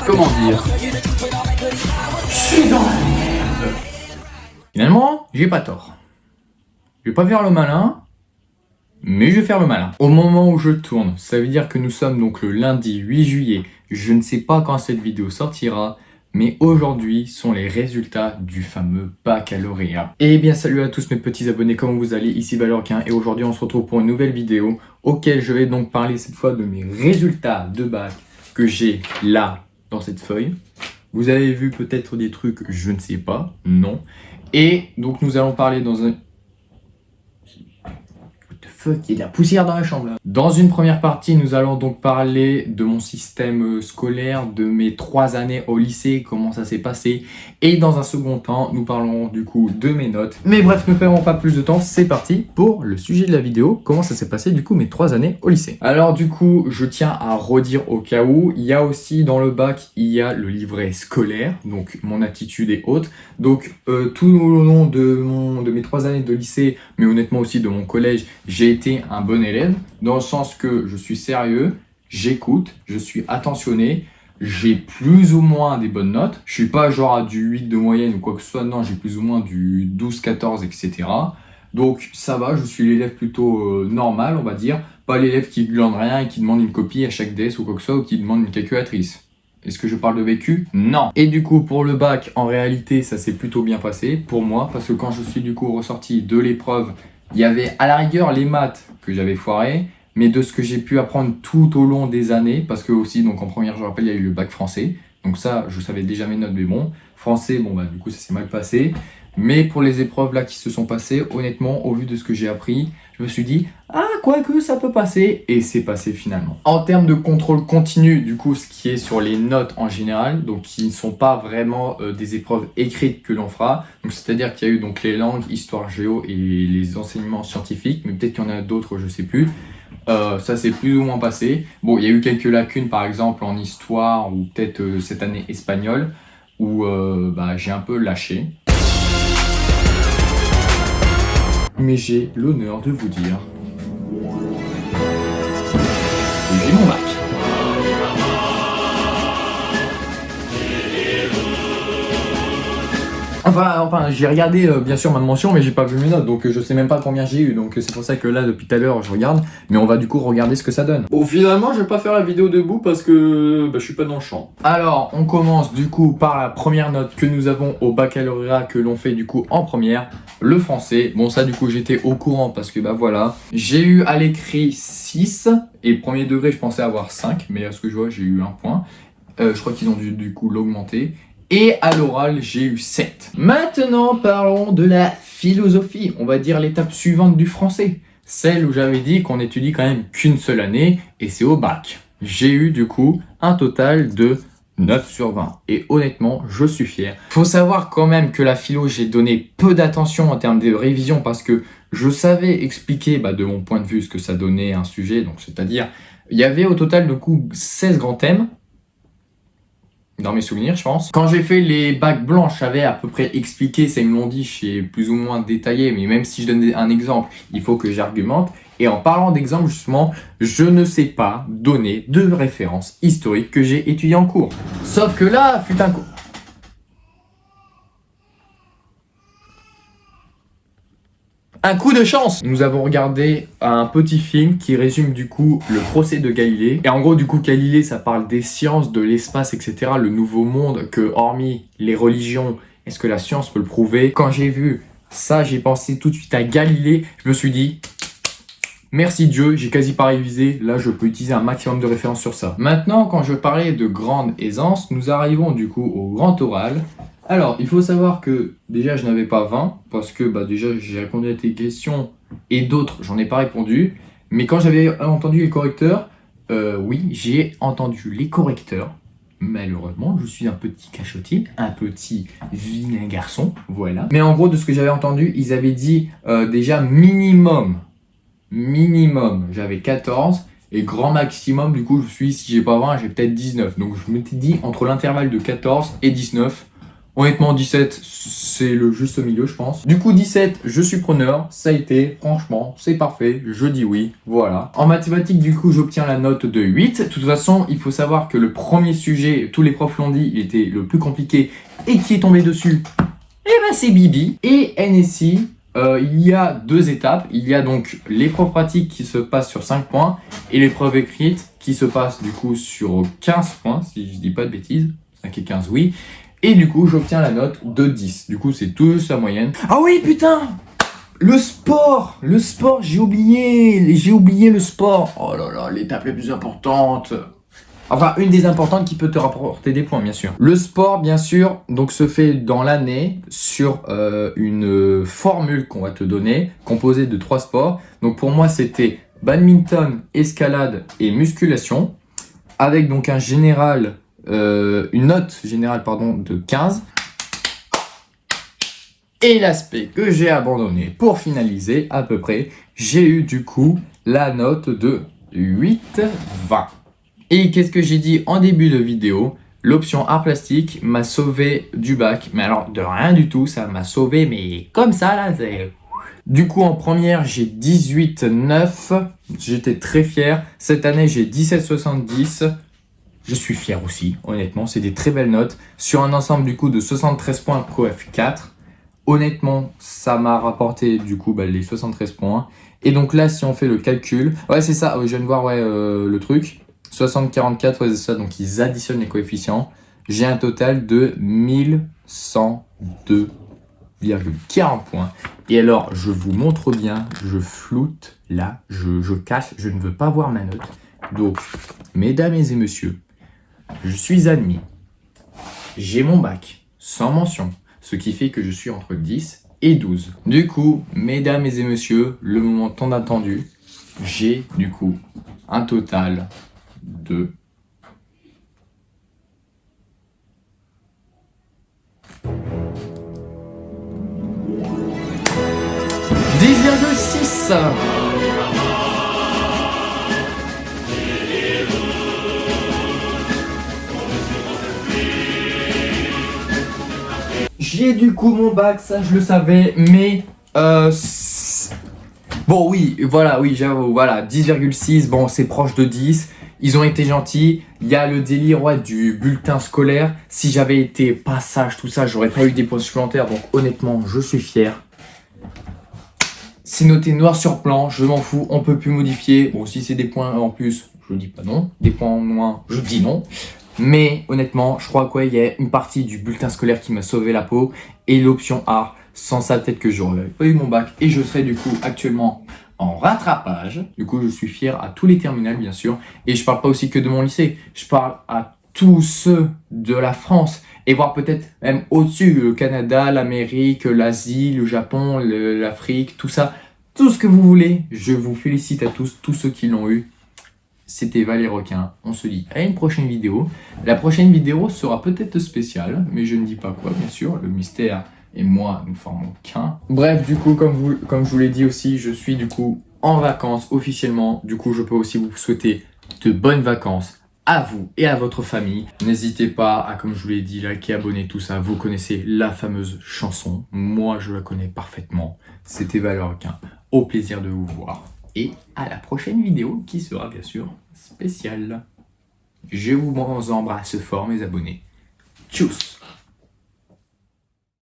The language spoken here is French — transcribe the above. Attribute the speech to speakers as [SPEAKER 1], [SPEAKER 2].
[SPEAKER 1] Comment dire? Je suis dans la merde. Finalement, j'ai pas tort. Je vais pas faire le malin, mais je vais faire le malin. Au moment où je tourne, ça veut dire que nous sommes donc le lundi 8 juillet. Je ne sais pas quand cette vidéo sortira, mais aujourd'hui sont les résultats du fameux baccalauréat. Et bien salut à tous mes petits abonnés, comment vous allez? Ici Valorquin et aujourd'hui on se retrouve pour une nouvelle vidéo auquel je vais donc parler cette fois de mes résultats de bac que j'ai là dans cette feuille. Vous avez vu peut-être des trucs, je ne sais pas, non. Et donc nous allons parler dans un... Il y a de la poussière dans la chambre là. Dans une première partie, nous allons donc parler de mon système scolaire, de mes 3 années au lycée, comment ça s'est passé. Et dans un second temps, nous parlerons du coup de mes notes. Mais bref, ne perdons pas plus de temps, c'est parti pour le sujet de la vidéo. Comment ça s'est passé du coup mes 3 années au lycée. Alors du coup, je tiens à redire au cas où, il y a aussi dans le bac, il y a le livret scolaire, donc mon attitude et autres. Donc tout au long de mes 3 années de lycée, mais honnêtement aussi de mon collège, j'ai été un bon élève, dans le sens que je suis sérieux, j'écoute, je suis attentionné, j'ai plus ou moins des bonnes notes. Je suis pas genre à du 8 de moyenne ou quoi que ce soit, non, j'ai plus ou moins du 12, 14, etc. Donc ça va, je suis l'élève plutôt normal, on va dire. Pas l'élève qui glande rien et qui demande une copie à chaque DS ou quoi que ce soit, ou qui demande une calculatrice. Est-ce que je parle de vécu? Non. Et du coup, pour le bac, en réalité, ça s'est plutôt bien passé pour moi, parce que quand je suis du coup ressorti de l'épreuve, il y avait à la rigueur les maths que j'avais foiré, mais de ce que j'ai pu apprendre tout au long des années, parce que aussi, donc en première, je rappelle, il y a eu le bac français, donc ça, je savais déjà mes notes, mais bon, français, bon bah du coup, ça s'est mal passé. Mais pour les épreuves là qui se sont passées, honnêtement, au vu de ce que j'ai appris, je me suis dit, ah, quoique ça peut passer, et c'est passé finalement. En termes de contrôle continu, du coup, ce qui est sur les notes en général, donc qui ne sont pas vraiment des épreuves écrites que l'on fera, donc c'est-à-dire qu'il y a eu donc les langues, histoire, géo et les enseignements scientifiques, mais peut-être qu'il y en a d'autres, je sais plus. Ça s'est plus ou moins passé. Bon, il y a eu quelques lacunes, par exemple en histoire, ou peut-être cette année espagnole, où bah, j'ai un peu lâché. Mais j'ai l'honneur de vous dire que j'ai mon bac. Enfin, j'ai regardé bien sûr ma mention, mais j'ai pas vu mes notes, donc je sais même pas combien j'ai eu, donc c'est pour ça que là depuis tout à l'heure je regarde, mais on va du coup regarder ce que ça donne. Bon, finalement je vais pas faire la vidéo debout parce que je suis pas dans le champ. Alors on commence du coup par la première note que nous avons au baccalauréat que l'on fait du coup en première, le français. Bon ça du coup j'étais au courant parce que bah voilà, j'ai eu à l'écrit 6 et premier degré je pensais avoir 5, mais à ce que je vois j'ai eu 1 point. Je crois qu'ils ont dû du coup l'augmenter. Et à l'oral, j'ai eu 7. Maintenant, parlons de la philosophie. On va dire l'étape suivante du français. Celle où j'avais dit qu'on étudie quand même qu'une seule année, et c'est au bac. J'ai eu du coup un total de 9 sur 20. Et honnêtement, je suis fier. Faut savoir quand même que la philo, j'ai donné peu d'attention en termes de révision parce que je savais expliquer de mon point de vue ce que ça donnait un sujet. Donc c'est-à-dire, il y avait au total du coup 16 grands thèmes. Dans mes souvenirs, je pense. Quand j'ai fait les bacs blancs, je savais à peu près expliquer, ça ils me l'ont dit, j'ai plus ou moins détaillé, mais même si je donne un exemple, il faut que j'argumente. Et en parlant d'exemple, justement, je ne sais pas donner de références historiques que j'ai étudiées en cours. Sauf que là, fut un coup. Un coup de chance! Nous avons regardé un petit film qui résume du coup le procès de Galilée. Et en gros du coup Galilée ça parle des sciences, de l'espace, etc. Le nouveau monde que hormis les religions, est-ce que la science peut le prouver? Quand j'ai vu ça, j'ai pensé tout de suite à Galilée. Je me suis dit, merci Dieu, j'ai quasi pas révisé. Là je peux utiliser un maximum de références sur ça. Maintenant quand je parlais de grande aisance, nous arrivons du coup au grand oral. Alors, il faut savoir que déjà, je n'avais pas 20, parce que déjà, j'ai répondu à tes questions, et d'autres, j'en ai pas répondu. Mais quand j'avais entendu les correcteurs, oui, j'ai entendu les correcteurs. Malheureusement, je suis un petit cachotier, un petit vilain garçon, voilà. Mais en gros, de ce que j'avais entendu, ils avaient dit déjà minimum, j'avais 14, et grand maximum, du coup, si j'ai pas 20, j'ai peut-être 19. Donc, je m'étais dit, entre l'intervalle de 14 et 19, Honnêtement, 17, c'est le juste milieu, je pense. Du coup, 17, je suis preneur. Ça a été, franchement, c'est parfait. Je dis oui, voilà. En mathématiques, du coup, j'obtiens la note de 8. De toute façon, il faut savoir que le premier sujet, tous les profs l'ont dit, il était le plus compliqué et qui est tombé dessus, eh ben, c'est Bibi. Et NSI, il y a 2 étapes. Il y a donc l'épreuve pratique qui se passe sur 5 points et l'épreuve écrite qui se passe du coup sur 15 points, si je dis pas de bêtises. 5 et 15, oui. Et du coup, j'obtiens la note de 10. Du coup, c'est tout sa moyenne. Ah oui, putain! Le sport, j'ai oublié le sport. Oh là là, l'étape la plus importante. Enfin, une des importantes qui peut te rapporter des points, bien sûr. Le sport, bien sûr, donc se fait dans l'année sur une formule qu'on va te donner, composée de 3 sports. Donc pour moi, c'était badminton, escalade et musculation, avec donc un général, une note générale pardon, de 15. Et l'aspect que j'ai abandonné pour finaliser à peu près, j'ai eu du coup la note de 8,20. Et qu'est-ce que j'ai dit en début de vidéo? L'option art plastique m'a sauvé du bac. Mais alors, de rien du tout, ça m'a sauvé, mais comme ça, là, c'est... Du coup, en première, j'ai 18,9. J'étais très fier. Cette année, j'ai 17,70. Je suis fier aussi, honnêtement. C'est des très belles notes. Sur un ensemble, du coup, de 73 points coef 4. Honnêtement, ça m'a rapporté, du coup, les 73 points. Et donc là, si on fait le calcul... Ouais, c'est ça. Je viens de voir le truc. 60, 44, ouais, c'est ça, donc ils additionnent les coefficients. J'ai un total de 1102,40 points. Et alors, je vous montre bien, je floute là, je cache, je ne veux pas voir ma note. Donc, mesdames et messieurs, je suis admis. J'ai mon bac, sans mention, ce qui fait que je suis entre 10 et 12. Du coup, mesdames et messieurs, le moment tant attendu, j'ai du coup un total de 10,6. J'ai du coup mon bac, ça je le savais, mais bon oui, voilà, oui, j'avoue, voilà, 10,6, bon c'est proche de 10. Ils ont été gentils. Il y a le délire du bulletin scolaire. Si j'avais été pas sage, tout ça, j'aurais pas eu des points supplémentaires. Donc honnêtement, je suis fier. C'est noté noir sur blanc, je m'en fous, on peut plus modifier. Bon, si c'est des points en plus, je dis pas non. Des points en moins, je dis non. Mais honnêtement, je crois qu'il y a une partie du bulletin scolaire qui m'a sauvé la peau. Et l'option A, sans ça, peut-être que j'aurais pas eu mon bac. Et je serais du coup actuellement en rattrapage. Du coup, je suis fier à tous les terminales, bien sûr. Et je parle pas aussi que de mon lycée. Je parle à tous ceux de la France. Et voire peut-être même au-dessus, le Canada, l'Amérique, l'Asie, le Japon, l'Afrique, tout ça. Tout ce que vous voulez. Je vous félicite à tous ceux qui l'ont eu. C'était Valet Requin. On se dit à une prochaine vidéo. La prochaine vidéo sera peut-être spéciale, mais je ne dis pas quoi, bien sûr. Le mystère et moi, nous formons qu'un. Bref, du coup, comme je vous l'ai dit aussi, je suis du coup en vacances officiellement. Du coup, je peux aussi vous souhaiter de bonnes vacances à vous et à votre famille. N'hésitez pas à, comme je vous l'ai dit, liker, abonner, tout ça. Vous connaissez la fameuse chanson. Moi, je la connais parfaitement. C'était Valet Requin. Au plaisir de vous voir. Et à la prochaine vidéo qui sera bien sûr spéciale. Je vous embrasse fort mes abonnés. Tchuss!